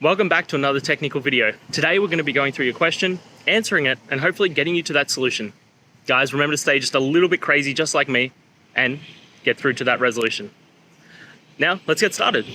Welcome back to another technical video. Today we're going to be going through your question, answering it, and hopefully getting you to that solution. Guys, remember to stay just a little bit crazy just like me and get through to that resolution. Now, let's get started.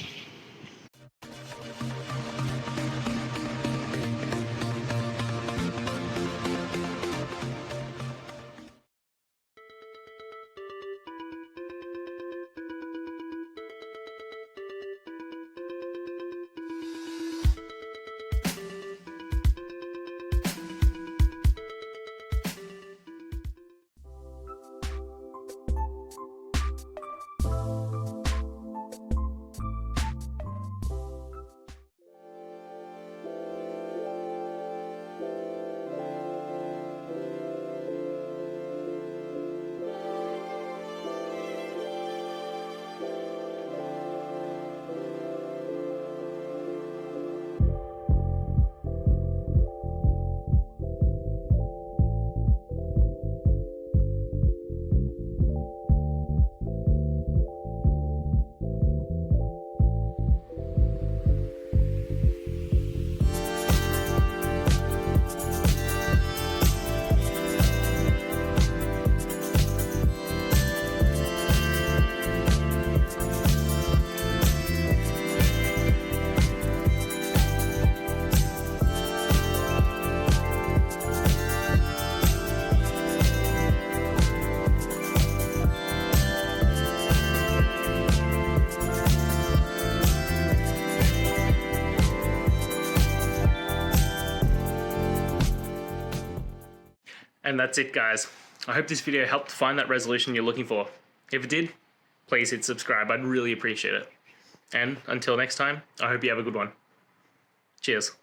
And that's it, guys. I hope this video helped find that resolution you're looking for. If it did, please hit subscribe. I'd really appreciate it. And until next time, I hope you have a good one. Cheers.